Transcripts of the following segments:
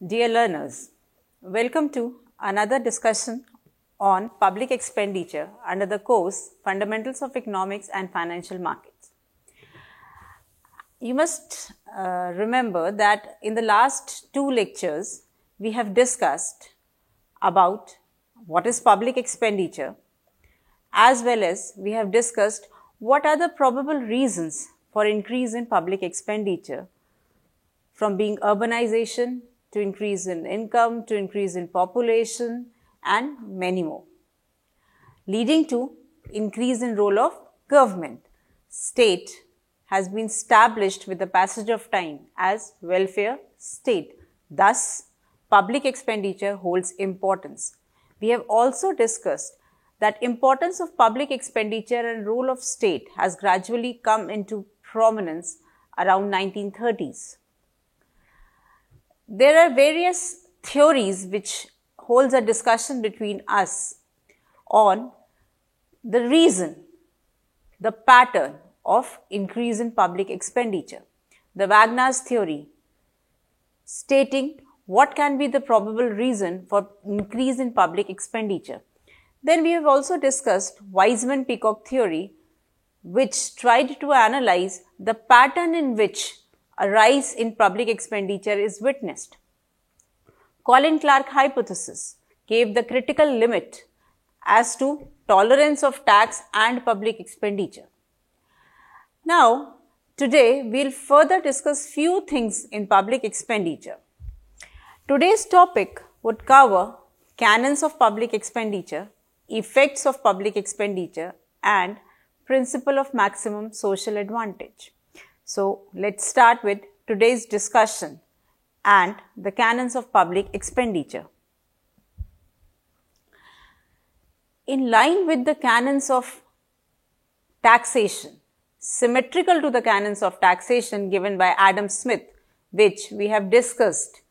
Dear learners, welcome to another discussion on public expenditure under the course Fundamentals of Economics and Financial Markets. You must remember that in the last two lectures, we have discussed about what is public expenditure, as well as we have discussed what are the probable reasons for increase in public expenditure, from being urbanization to increase in income, to increase in population, and many more, leading to increase in role of government. State has been established with the passage of time as welfare state. Thus, public expenditure holds importance. We have also discussed that importance of public expenditure and role of state has gradually come into prominence around 1930s. There are various theories which holds a discussion between us on the reason, the pattern of increase in public expenditure. The Wagner's theory stating what can be the probable reason for increase in public expenditure. Then we have also discussed Weizmann-Peacock theory, which tried to analyze the pattern in which a rise in public expenditure is witnessed. Collin-Clark hypothesis gave the critical limit as to tolerance of tax and public expenditure. Now, today we will further discuss few things in public expenditure. Today's topic would cover canons of public expenditure, effects of public expenditure, and principle of maximum social advantage. So, let's start with today's discussion and the canons of public expenditure. In line with the canons of taxation, symmetrical to the canons of taxation given by Adam Smith, which we have discussed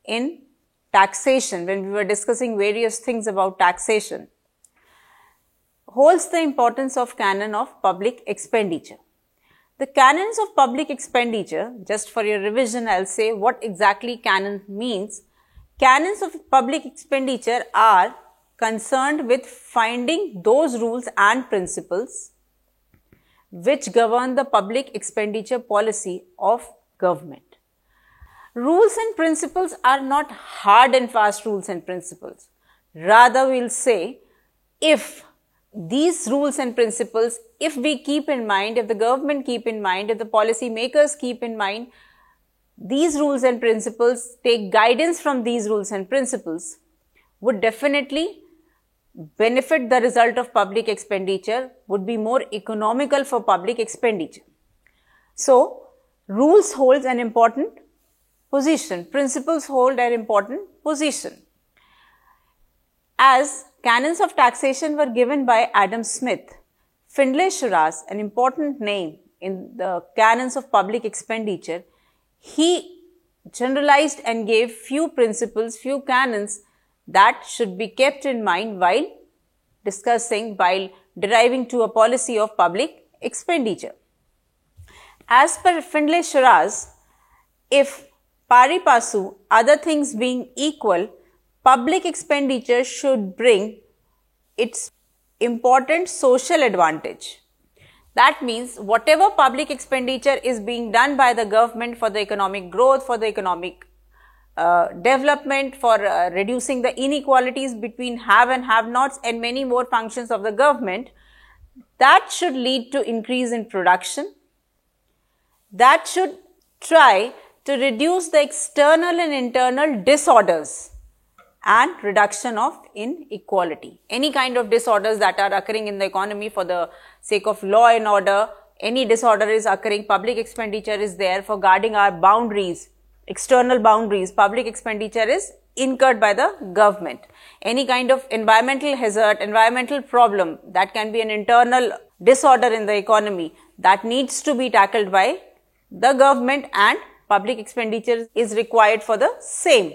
in taxation when we were discussing various things about taxation, holds the importance of canon of public expenditure. The canons of public expenditure, just for your revision, I'll say what exactly canon means. Canons of public expenditure are concerned with finding those rules and principles which govern the public expenditure policy of government. Rules and principles are not hard and fast rules and principles. Rather, we'll say if these rules and principles, if we keep in mind, if the government keep in mind, if the policy makers keep in mind, these rules and principles, take guidance from these rules and principles, would definitely benefit the result of public expenditure, would be more economical for public expenditure. So, rules holds an important position, principles hold an important position. As canons of taxation were given by Adam Smith, Findlay-Shiraz, an important name in the canons of public expenditure, he generalized and gave few principles, few canons that should be kept in mind while discussing, while deriving to a policy of public expenditure. As per Findlay-Shiraz, if pari passu, other things being equal, public expenditure should bring its important social advantage. That means whatever public expenditure is being done by the government for the economic growth, for the economic development, for reducing the inequalities between have and have-nots and many more functions of the government, that should lead to increase in production. That should try to reduce the external and internal disorders and reduction of inequality. Any kind of disorders that are occurring in the economy for the sake of law and order, any disorder is occurring, public expenditure is there for guarding our boundaries, external boundaries, public expenditure is incurred by the government. Any kind of environmental hazard, environmental problem, that can be an internal disorder in the economy, that needs to be tackled by the government and public expenditure is required for the same.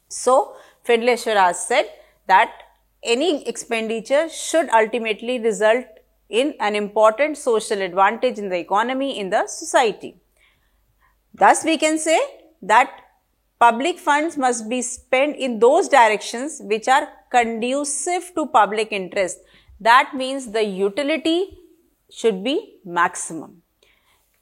So, Findlay-Shiraz said that any expenditure should ultimately result in an important social advantage in the economy, in the society. Thus, we can say that public funds must be spent in those directions which are conducive to public interest. That means the utility should be maximum.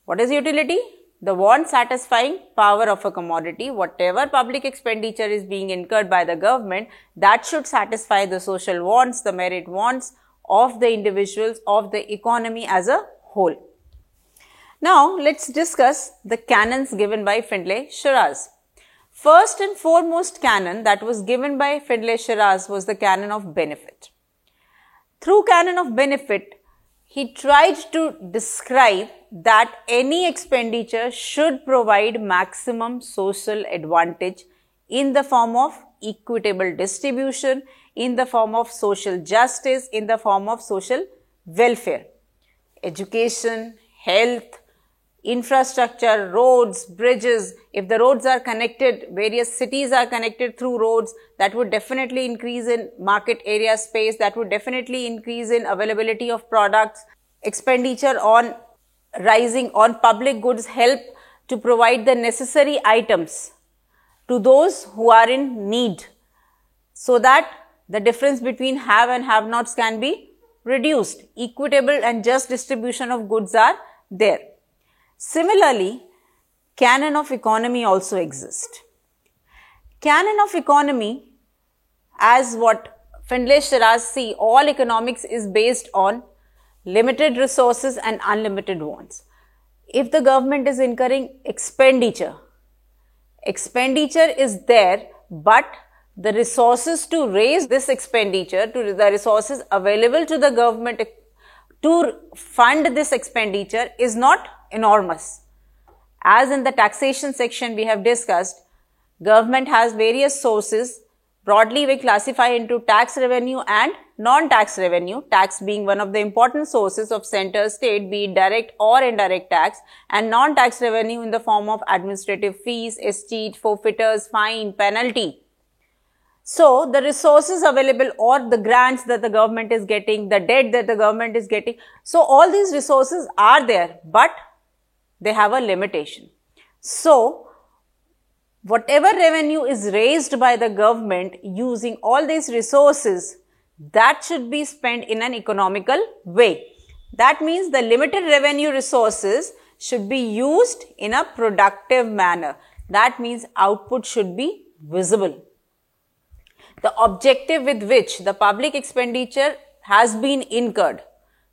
What is utility? The want satisfying power of a commodity. Whatever public expenditure is being incurred by the government, that should satisfy the social wants, the merit wants of the individuals, of the economy as a whole. Now, let's discuss the canons given by Findlay Shiraz. First and foremost canon that was given by Findlay Shiraz was the canon of benefit. Through canon of benefit, he tried to describe that any expenditure should provide maximum social advantage in the form of equitable distribution, in the form of social justice, in the form of social welfare. Education, health, infrastructure, roads, bridges. If the roads are connected, various cities are connected through roads, that would definitely increase in market area space, that would definitely increase in availability of products. Expenditure on rising on public goods help to provide the necessary items to those who are in need, so that the difference between have and have nots can be reduced. Equitable and just distribution of goods are there. Similarly, canon of economy also exists. Canon of economy, as what Findlay Shiraz see, all economics is based on limited resources and unlimited wants. If the government is incurring expenditure is there, but the resources to raise this expenditure, to the resources available to the government to fund this expenditure is not enormous. As in the taxation section we have discussed, government has various sources. Broadly we classify into tax revenue and non-tax revenue, tax being one of the important sources of center state, be it direct or indirect tax, and non-tax revenue in the form of administrative fees, escheat, forfeitures, fine, penalty. So, the resources available or the grants that the government is getting, the debt that the government is getting, so all these resources are there, but they have a limitation. So, whatever revenue is raised by the government using all these resources, that should be spent in an economical way. That means the limited revenue resources should be used in a productive manner. That means output should be visible. The objective with which the public expenditure has been incurred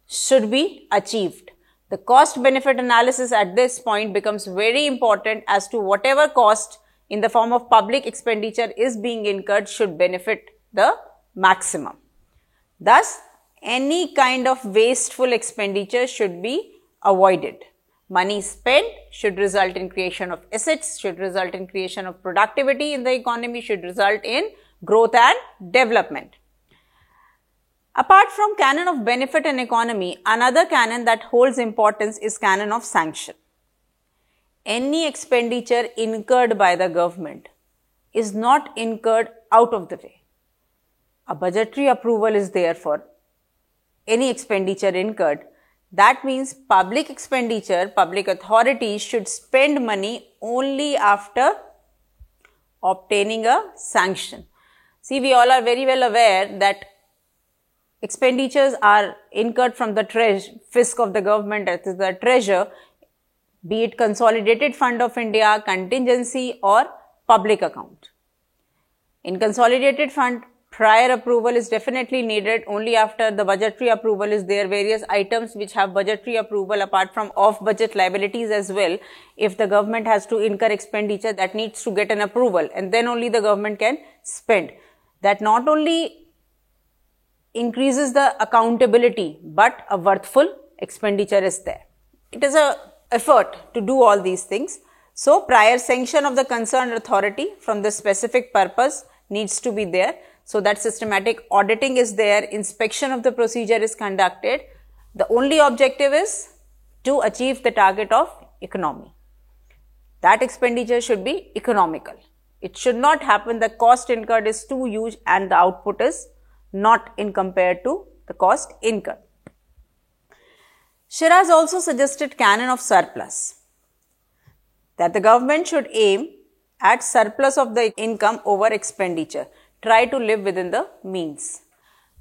should be achieved. The cost benefit analysis at this point becomes very important as to whatever cost in the form of public expenditure is being incurred should benefit the maximum. Thus, any kind of wasteful expenditure should be avoided. Money spent should result in creation of assets, should result in creation of productivity in the economy, should result in growth and development. Apart from canon of benefit and economy, another canon that holds importance is canon of sanction. Any expenditure incurred by the government is not incurred out of the way. A budgetary approval is there for any expenditure incurred. That means public expenditure, public authorities should spend money only after obtaining a sanction. See, we all are very well aware that expenditures are incurred from the fisc of the government, that is the treasure, be it Consolidated Fund of India, contingency or public account. In Consolidated Fund, prior approval is definitely needed. Only after the budgetary approval is there. Various items which have budgetary approval apart from off-budget liabilities as well. If the government has to incur expenditure, that needs to get an approval, and then only the government can spend. That not only increases the accountability, but a worthful expenditure is there. It is a effort to do all these things. So, prior sanction of the concerned authority from the specific purpose needs to be there. So, that systematic auditing is there, inspection of the procedure is conducted. The only objective is to achieve the target of economy. That expenditure should be economical. It should not happen the cost incurred is too huge and the output is not in compared to the cost incurred. Shiraz also suggested canon of surplus, that the government should aim at surplus of the income over expenditure. Try to live within the means.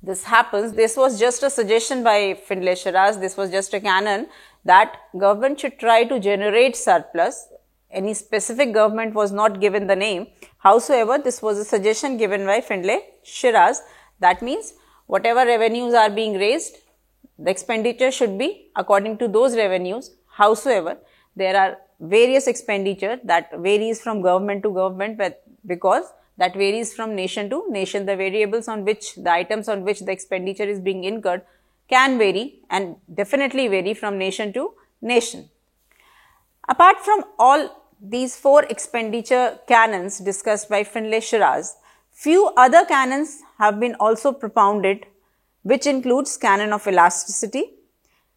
This happens. This was just a suggestion by Findlay Shiraz. This was just a canon that government should try to generate surplus. Any specific government was not given the name. Howsoever, this was a suggestion given by Findlay Shiraz. That means whatever revenues are being raised, the expenditure should be according to those revenues. Howsoever, there are various expenditure that varies from government to government, but because that varies from nation to nation. The variables on which, the items on which the expenditure is being incurred can vary and definitely vary from nation to nation. Apart from all these 4 expenditure canons discussed by Findlay Shiraz, few other canons have been also propounded, which includes canon of elasticity.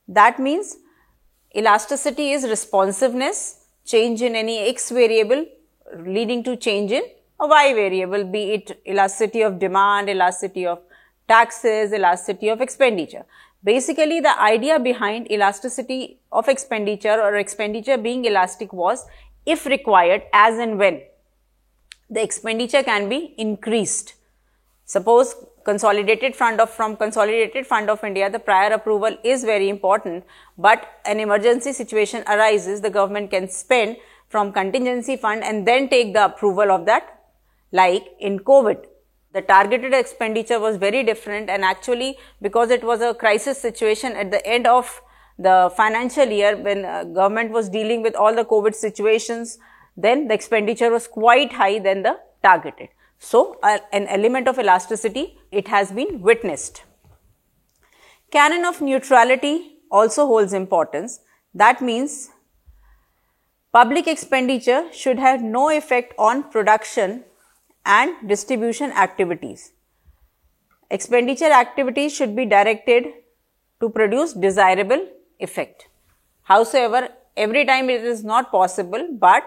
That means elasticity is responsiveness, change in any x variable leading to change in a y variable, be it elasticity of demand, elasticity of taxes, elasticity of expenditure. Basically, the idea behind elasticity of expenditure or expenditure being elastic was, if required, as and when the expenditure can be increased. Suppose consolidated fund of, from Consolidated Fund of India, the prior approval is very important, but an emergency situation arises, the government can spend from contingency fund and then take the approval of that. Like in COVID, the targeted expenditure was very different, and actually because it was a crisis situation at the end of the financial year when government was dealing with all the COVID situations, then the expenditure was quite high than the targeted. So, an element of elasticity, it has been witnessed. Canon of neutrality also holds importance. That means public expenditure should have no effect on production and distribution activities. Expenditure activities should be directed to produce desirable effect. Howsoever, every time it is not possible, but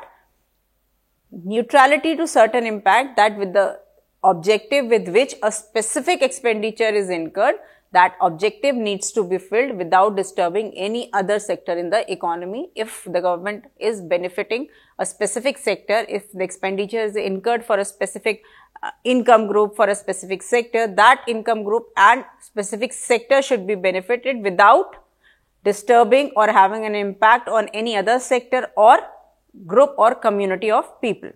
neutrality to certain impact, that with the objective with which a specific expenditure is incurred, that objective needs to be filled without disturbing any other sector in the economy. If the government is benefiting a specific sector, if the expenditure is incurred for a specific income group, for a specific sector, that income group and specific sector should be benefited without disturbing or having an impact on any other sector or group or community of people.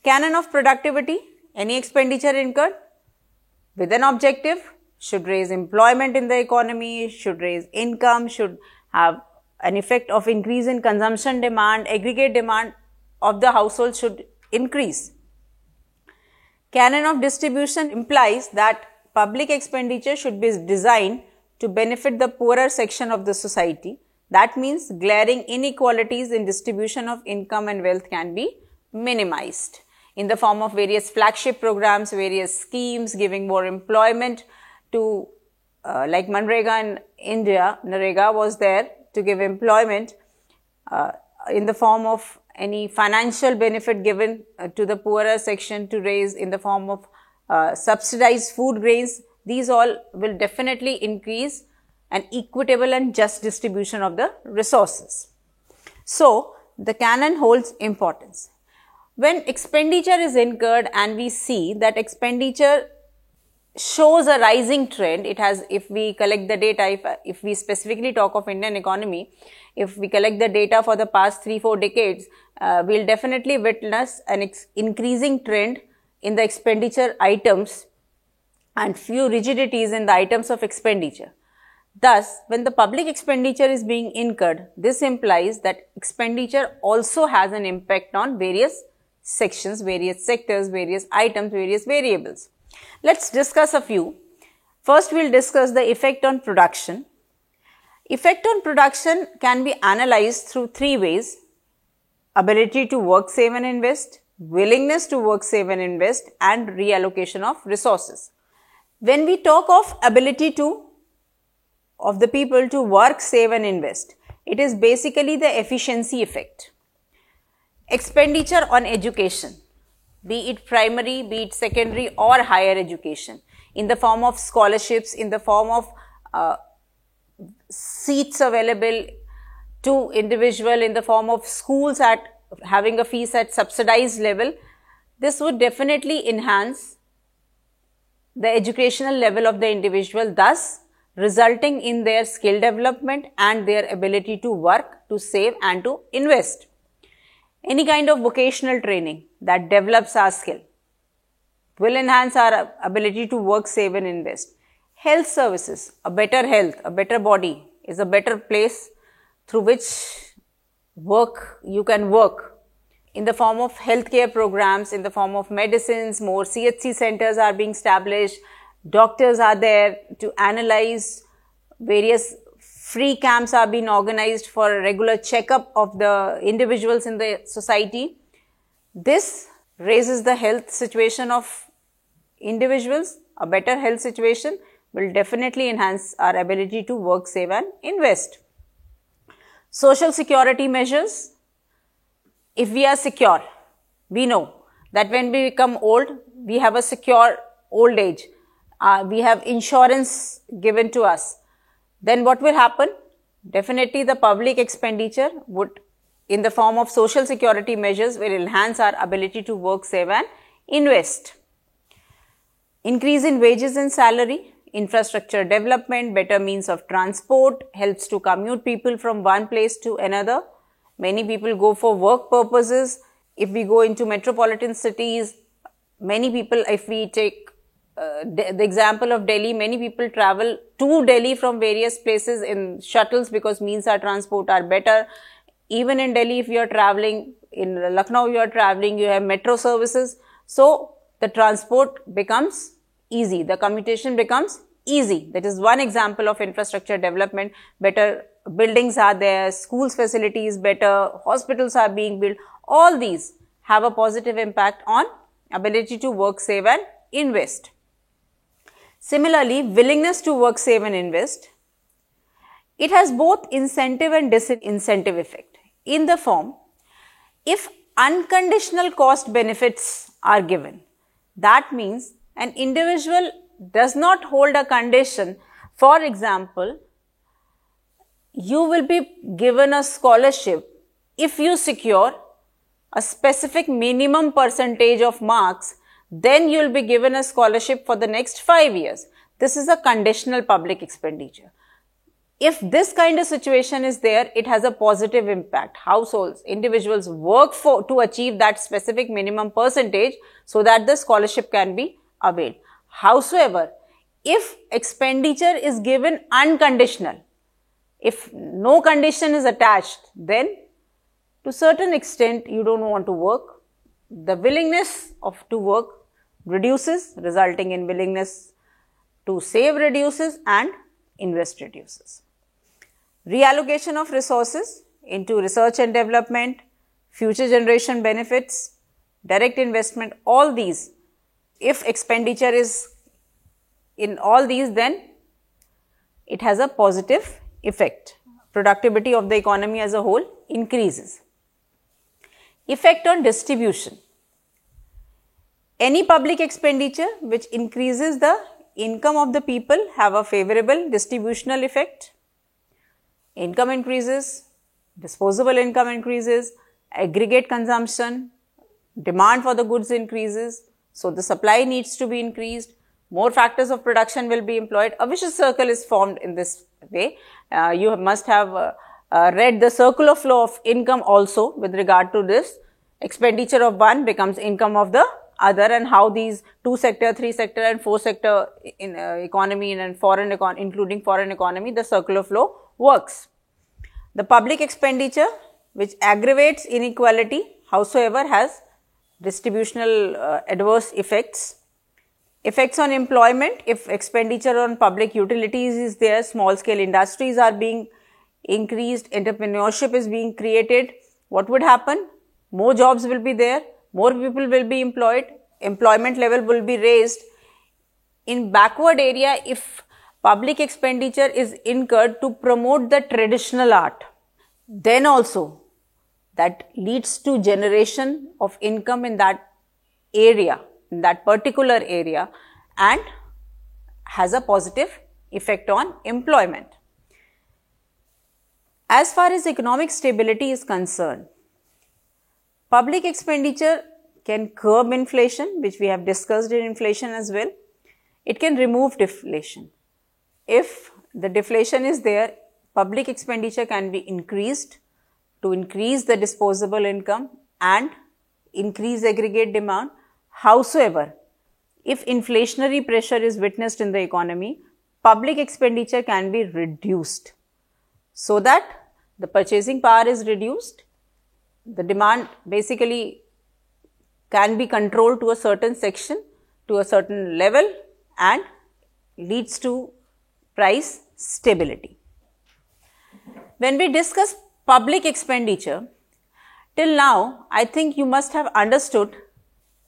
Canon of productivity, any expenditure incurred with an objective should raise employment in the economy, should raise income, should have an effect of increase in consumption demand, aggregate demand of the household should increase. Canon of distribution implies that public expenditure should be designed to benefit the poorer section of the society. That means glaring inequalities in distribution of income and wealth can be minimized in the form of various flagship programs, various schemes giving more employment to like Manrega in India. Narega was there to give employment in the form of any financial benefit given to the poorer section to raise in the form of subsidized food grains. These all will definitely increase an equitable and just distribution of the resources. So, the canon holds importance. When expenditure is incurred and we see that expenditure shows a rising trend, it has, if we collect the data, if we specifically talk of Indian economy, if we collect the data for the past 3-4 decades, we'll definitely witness an increasing trend in the expenditure items and few rigidities in the items of expenditure. Thus, when the public expenditure is being incurred, this implies that expenditure also has an impact on various sections, various sectors, various items, various variables. Let's discuss a few. First, we'll discuss the effect on production. Effect on production can be analyzed through 3 ways: ability to work, save and invest, willingness to work, save and invest, and reallocation of resources. When we talk of ability of the people to work, save and invest, it is basically the efficiency effect. Expenditure on education, be it primary, be it secondary or higher education, in the form of scholarships, in the form of seats available to individual, in the form of schools at having a fees at subsidized level, this would definitely enhance the educational level of the individual, thus resulting in their skill development and their ability to work, to save and to invest. Any kind of vocational training that develops our skill will enhance our ability to work, save and invest. Health services, a better health, a better body is a better place through which you can work in the form of healthcare programs, in the form of medicines. More CHC centers are being established, doctors are there to analyze, various free camps are being organized for a regular checkup of the individuals in the society. This raises the health situation of individuals. A better health situation will definitely enhance our ability to work, save and invest. Social security measures. If we are secure, we know that when we become old, we have a secure old age. We have insurance given to us. Then what will happen? Definitely the public expenditure would, in the form of social security measures, will enhance our ability to work, save and invest. Increase in wages and salary, infrastructure development, better means of transport, helps to commute people from one place to another. Many people go for work purposes. If we go into metropolitan cities, many people, if we take the example of Delhi, many people travel to Delhi from various places in shuttles because means of transport are better. Even in Delhi, if you are traveling, in Lucknow you are traveling, you have metro services. So, the transport becomes easy, the commutation becomes easy. That is one example of infrastructure development. Better buildings are there, schools facilities better, hospitals are being built. All these have a positive impact on ability to work, save and invest. Similarly, willingness to work, save and invest, it has both incentive and disincentive effect. In the form, if unconditional cost benefits are given, that means an individual does not hold a condition. For example, you will be given a scholarship if you secure a specific minimum percentage of marks, then you will be given a scholarship for the next 5 years. This is a conditional public expenditure. If this kind of situation is there, it has a positive impact. Households, individuals work to achieve that specific minimum percentage so that the scholarship can be availed. However, if expenditure is given unconditional, if no condition is attached, then to certain extent you don't want to work. The willingness to work reduces, resulting in willingness to save reduces and invest reduces. Reallocation of resources into research and development, future generation benefits, direct investment, all these, if expenditure is in all these, then it has a positive effect. Productivity of the economy as a whole increases. Effect on distribution. Any public expenditure which increases the income of the people have a favorable distributional effect. Income increases, disposable income increases, aggregate consumption, demand for the goods increases, so the supply needs to be increased, more factors of production will be employed. A vicious circle is formed in this way. You must have read the circular flow of income also with regard to this. Expenditure of one becomes income of the other, and how these 2 sector, 3 sector and 4 sector in economy and foreign including foreign economy, the circular flow works. The public expenditure which aggravates inequality, howsoever, has distributional adverse effects. Effects on employment, if expenditure on public utilities is there, small scale industries are being increased, entrepreneurship is being created, what would happen? More jobs will be there, more people will be employed, employment level will be raised. In backward area, if public expenditure is incurred to promote the traditional art, then also that leads to generation of income in that area, in that particular area, and has a positive effect on employment. As far as economic stability is concerned, Public expenditure can curb inflation, which we have discussed in inflation as well. It can remove deflation. If the deflation is there, public expenditure can be increased to increase the disposable income and increase aggregate demand. Howsoever, if inflationary pressure is witnessed in the economy, public expenditure can be reduced so that the purchasing power is reduced, the demand basically can be controlled to a certain section, to a certain level, and leads to price stability. When we discuss public expenditure, till now, I think you must have understood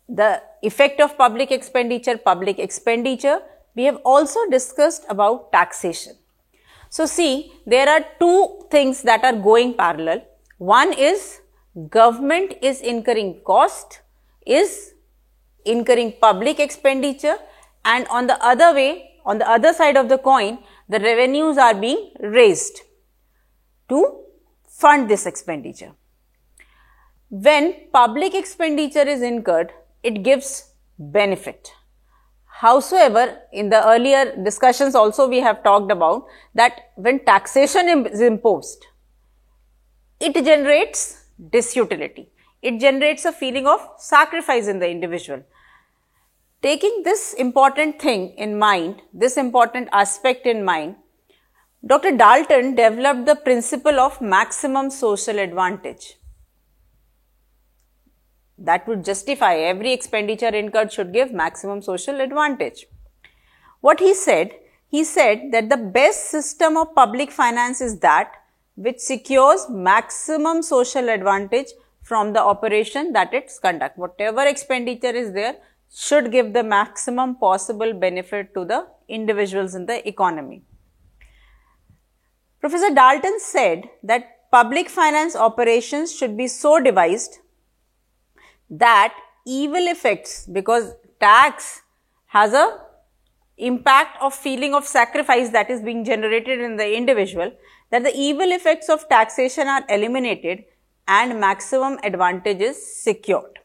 the effect of public expenditure. We have also discussed about taxation. So see, there are two things that are going parallel. One is government is incurring cost, is incurring public expenditure, and on the other way, on the other side of the coin, the revenues are being raised to fund this expenditure. When public expenditure is incurred, it gives benefit. Howsoever, in the earlier discussions also we have talked about that when taxation is imposed, it generates disutility. It generates a feeling of sacrifice in the individual. Taking this important thing in mind, this important aspect in mind, Dr. Dalton developed the principle of maximum social advantage. That would justify every expenditure incurred should give maximum social advantage. What he said that the best system of public finance is that which secures maximum social advantage from the operation that it's conduct. Whatever expenditure is there should give the maximum possible benefit to the individuals in the economy. Professor Dalton said that public finance operations should be so devised that evil effects, because tax has a impact of feeling of sacrifice that is being generated in the individual, that the evil effects of taxation are eliminated and maximum advantage is secured.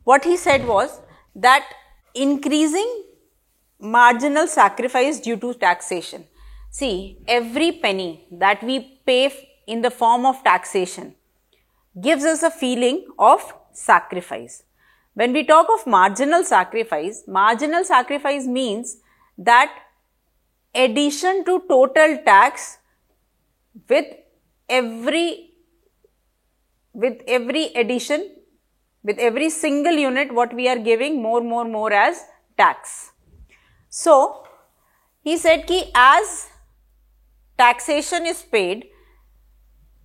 What he said was that increasing marginal sacrifice due to taxation. See, every penny that we pay in the form of taxation gives us a feeling of sacrifice. When we talk of marginal sacrifice means that addition to total tax with every addition, with every single unit what we are giving more as tax. So, he said ki as taxation is paid,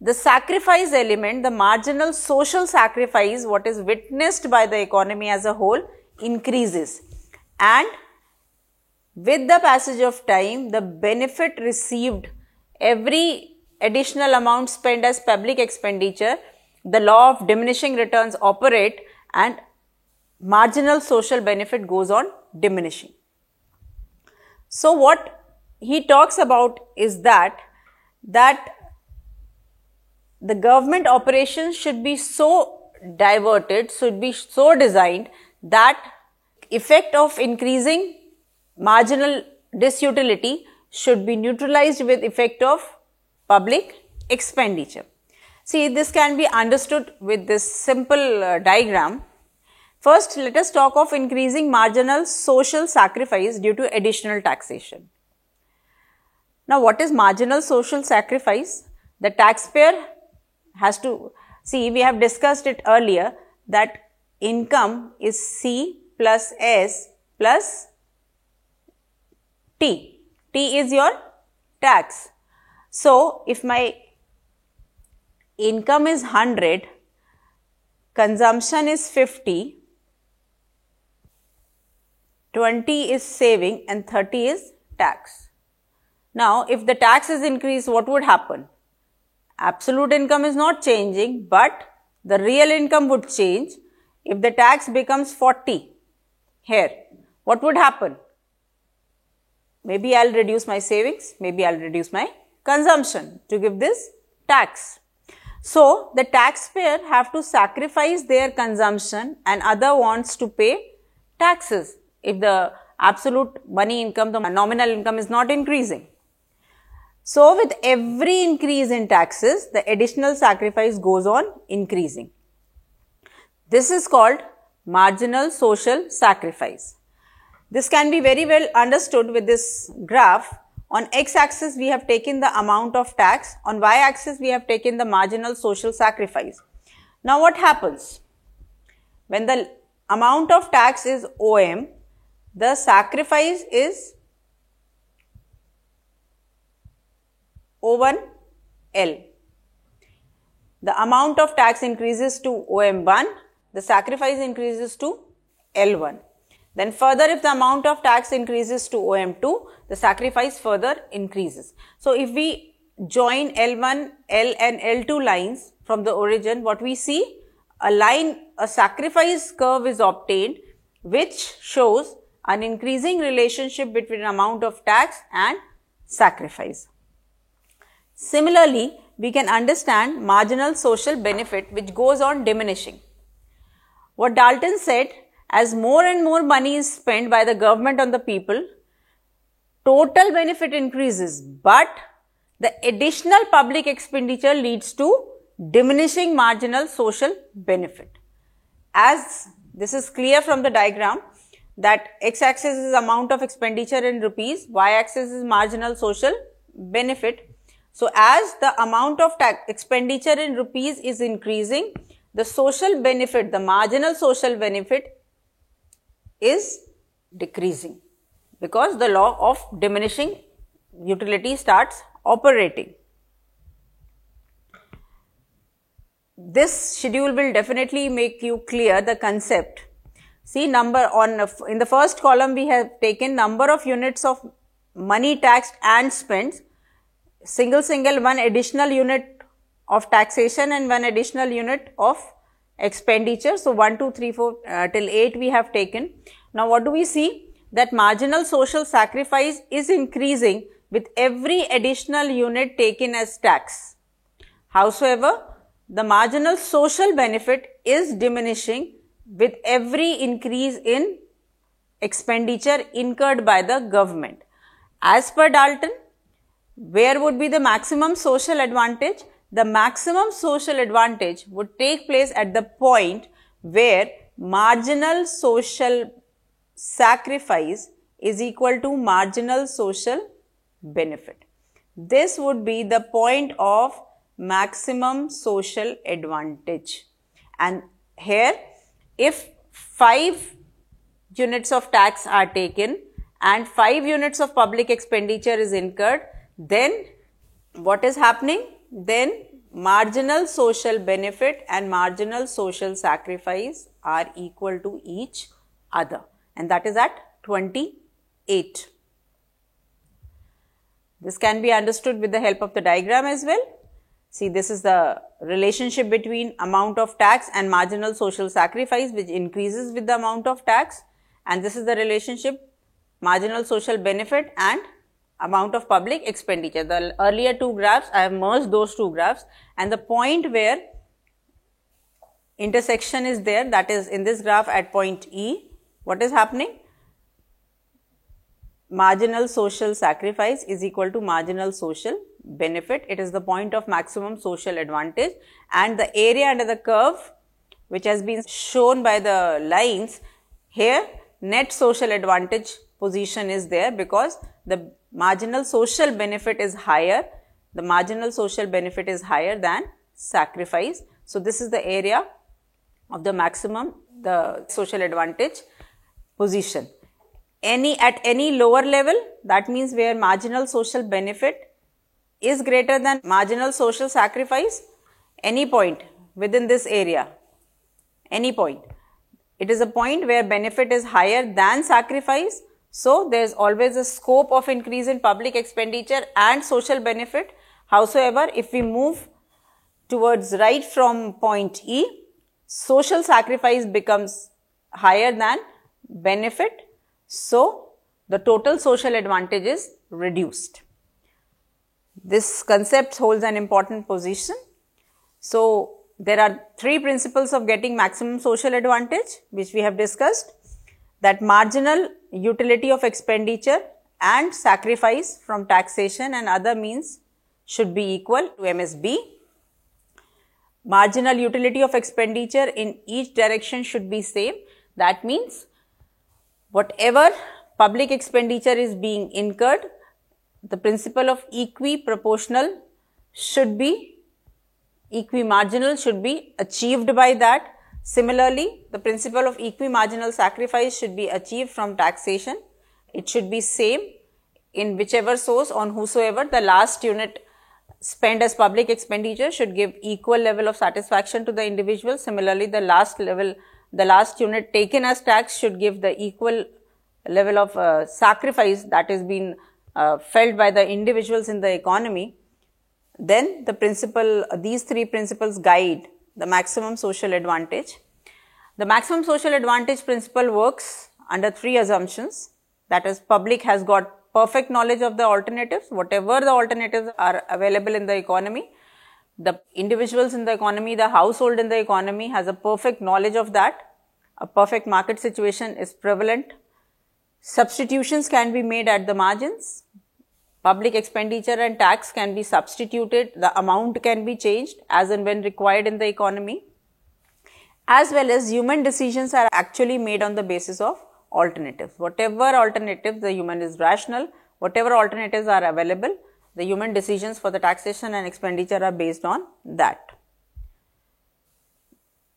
the sacrifice element, the marginal social sacrifice, what is witnessed by the economy as a whole, increases. And with the passage of time, the benefit received, every additional amount spent as public expenditure, the law of diminishing returns operate and marginal social benefit goes on diminishing. So what he talks about is that the government operations should be so diverted, should be so designed that effect of increasing marginal disutility should be neutralized with effect of public expenditure. See, this can be understood with this simple diagram. First, let us talk of increasing marginal social sacrifice due to additional taxation. Now, what is marginal social sacrifice? The taxpayer has to, see, we have discussed it earlier that income is C plus S plus T. T is your tax. So, if my income is 100, consumption is 50, 20 is saving and 30 is tax. Now, if the tax is increased, what would happen? Absolute income is not changing, but the real income would change. If the tax becomes 40 here, what would happen? Maybe I'll reduce my savings, maybe I'll reduce my consumption to give this tax. So, the taxpayer have to sacrifice their consumption and other wants to pay taxes if the absolute money income, the nominal income is not increasing. So, with every increase in taxes, the additional sacrifice goes on increasing. This is called marginal social sacrifice. This can be very well understood with this graph. On x-axis, we have taken the amount of tax. On y-axis, we have taken the marginal social sacrifice. Now, what happens? When the amount of tax is OM, the sacrifice is O1L. The amount of tax increases to OM1, the sacrifice increases to L1. Then further, if the amount of tax increases to OM2, the sacrifice further increases. So, if we join L1, L and L2 lines from the origin, what we see? A sacrifice curve is obtained which shows an increasing relationship between amount of tax and sacrifice. Similarly, we can understand marginal social benefit which goes on diminishing. What Dalton said, as more and more money is spent by the government on the people, total benefit increases, but the additional public expenditure leads to diminishing marginal social benefit. As this is clear from the diagram that x-axis is amount of expenditure in rupees, y-axis is marginal social benefit. So, as the amount of expenditure in rupees is increasing, the social benefit, the marginal social benefit is decreasing because the law of diminishing utility starts operating. This schedule will definitely make you clear the concept. See, in the first column we have taken number of units of money taxed and spent, single one additional unit of taxation and one additional unit of expenditure. So, 1, 2, 3, 4 till 8 we have taken. Now, what do we see? That marginal social sacrifice is increasing with every additional unit taken as tax. Howsoever, the marginal social benefit is diminishing with every increase in expenditure incurred by the government. As per Dalton, where would be the maximum social advantage? The maximum social advantage would take place at the point where marginal social sacrifice is equal to marginal social benefit. This would be the point of maximum social advantage. And here, if 5 units of tax are taken and 5 units of public expenditure is incurred, then what is happening? Then marginal social benefit and marginal social sacrifice are equal to each other, and that is at 28. This can be understood with the help of the diagram as well. See, this is the relationship between amount of tax and marginal social sacrifice which increases with the amount of tax, and this is the relationship marginal social benefit and amount of public expenditure. The earlier 2 graphs, I have merged those 2 graphs, and the point where intersection is there, that is in this graph at point E, what is happening? Marginal social sacrifice is equal to marginal social benefit. It is the point of maximum social advantage, and the area under the curve which has been shown by the lines here, net social advantage position is there because the marginal social benefit is higher, the marginal social benefit is higher than sacrifice. So, this is the area of the maximum, the social advantage position. At any lower level, that means where marginal social benefit is greater than marginal social sacrifice, any point within this area, any point. It is a point where benefit is higher than sacrifice. So, there is always a scope of increase in public expenditure and social benefit. Howsoever, if we move towards right from point E, social sacrifice becomes higher than benefit. So, the total social advantage is reduced. This concept holds an important position. So, there are three principles of getting maximum social advantage, which we have discussed, that marginal utility of expenditure and sacrifice from taxation and other means should be equal to MSB. Marginal utility of expenditure in each direction should be same. That means whatever public expenditure is being incurred, the principle of equiproportional should be, equimarginal should be achieved by that. Similarly, the principle of equimarginal sacrifice should be achieved from taxation. It should be same in whichever source, on whosoever the last unit spent as public expenditure should give equal level of satisfaction to the individual. Similarly, the last unit taken as tax should give the equal level of sacrifice that is being felt by the individuals in the economy. Then these three principles guide the maximum social advantage. The maximum social advantage principle works under three assumptions, that is, public has got perfect knowledge of the alternatives, whatever the alternatives are available in the economy. The individuals in the economy, the household in the economy has a perfect knowledge of that. A perfect market situation is prevalent. Substitutions can be made at the margins. Public expenditure and tax can be substituted, the amount can be changed as and when required in the economy, as well as human decisions are actually made on the basis of alternatives. Whatever alternatives, the human is rational, whatever alternatives are available, the human decisions for the taxation and expenditure are based on that.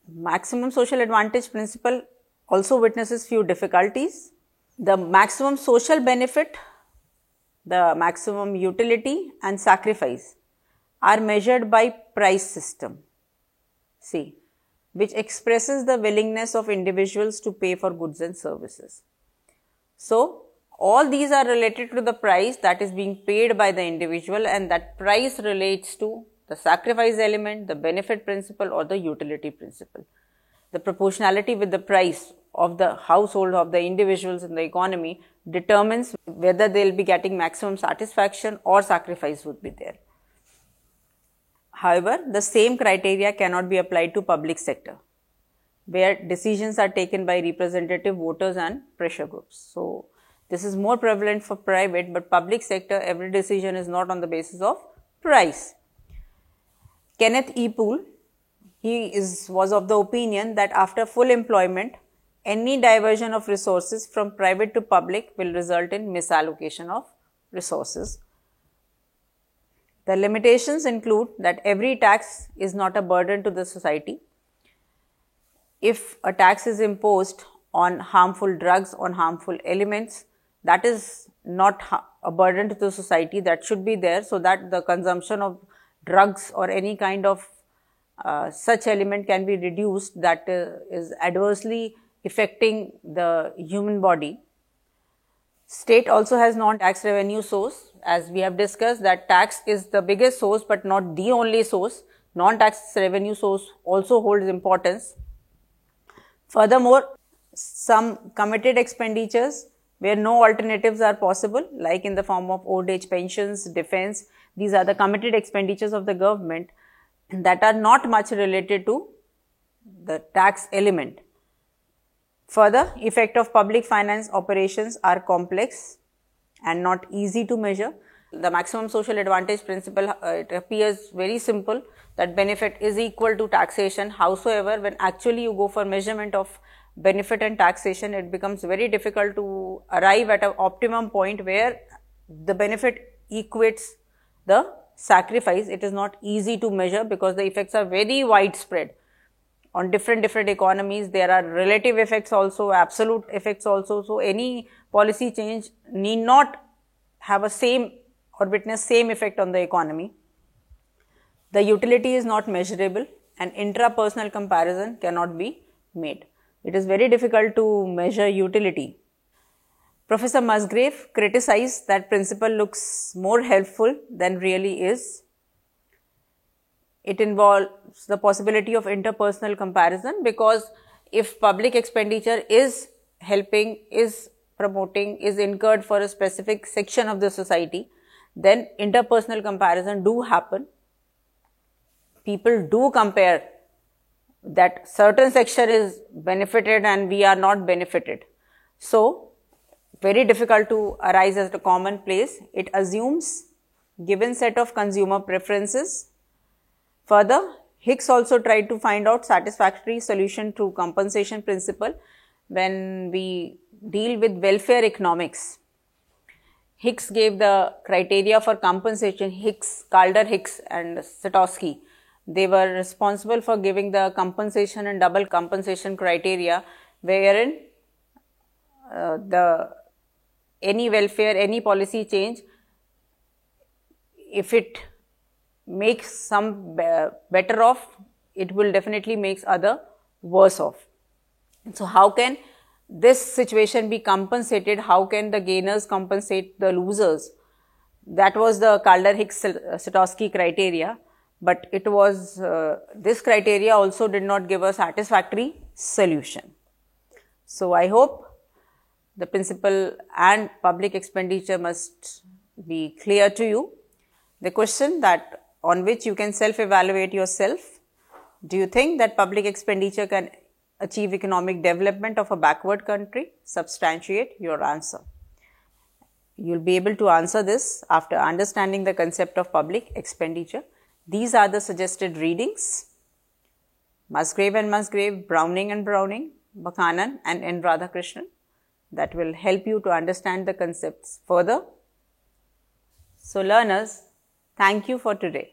Maximum social advantage principle also witnesses few difficulties. The maximum social benefit, the maximum utility and sacrifice are measured by price system, see, which expresses the willingness of individuals to pay for goods and services. So, all these are related to the price that is being paid by the individual, and that price relates to the sacrifice element, the benefit principle or the utility principle. The proportionality with the price of the household of the individuals in the economy determines whether they will be getting maximum satisfaction or sacrifice would be there. However, the same criteria cannot be applied to public sector, where decisions are taken by representative voters and pressure groups. So, this is more prevalent for private, but public sector, every decision is not on the basis of price. Kenneth E. Poole, was of the opinion that after full employment, any diversion of resources from private to public will result in misallocation of resources. The limitations include that every tax is not a burden to the society. If a tax is imposed on harmful drugs, on harmful elements, that is not a burden to the society, that should be there, so that the consumption of drugs or any kind of such element can be reduced that is adversely affecting the human body. State also has non-tax revenue source. As we have discussed, that tax is the biggest source but not the only source. Non-tax revenue source also holds importance. Furthermore, some committed expenditures where no alternatives are possible, like in the form of old age pensions, defense, these are the committed expenditures of the government that are not much related to the tax element. Further, effect of public finance operations are complex and not easy to measure. The maximum social advantage principle, it appears very simple, that benefit is equal to taxation. Howsoever, when actually you go for measurement of benefit and taxation, it becomes very difficult to arrive at an optimum point where the benefit equates the sacrifice. It is not easy to measure because the effects are very widespread. On different economies, there are relative effects also, absolute effects also. So, any policy change need not have a same or witness same effect on the economy. The utility is not measurable and intrapersonal comparison cannot be made. It is very difficult to measure utility. Professor Musgrave criticized that principle looks more helpful than really is. It involves the possibility of interpersonal comparison, because if public expenditure is helping, is promoting, is incurred for a specific section of the society, then interpersonal comparison do happen. people do compare that certain section is benefited and we are not benefited. So, very difficult to arise as a common place. It assumes given set of consumer preferences. Further, Hicks also tried to find out satisfactory solution through compensation principle when we deal with welfare economics. Hicks gave the criteria for compensation. Hicks, Calder Hicks and Satosky, they were responsible for giving the compensation and double compensation criteria, wherein any welfare, any policy change, if it makes some better off, it will definitely make other worse off. So, how can this situation be compensated? How can the gainers compensate the losers? That was the Calder-Hicks-Satosky criteria, but it was this criteria also did not give a satisfactory solution. So, I hope the principle and public expenditure must be clear to you. The question that on which you can self-evaluate yourself: do you think that public expenditure can achieve economic development of a backward country? Substantiate your answer. You will be able to answer this after understanding the concept of public expenditure. These are the suggested readings: Musgrave and Musgrave, Browning and Browning, Buchanan and N. Radhakrishnan, that will help you to understand the concepts further. So, learners, thank you for today.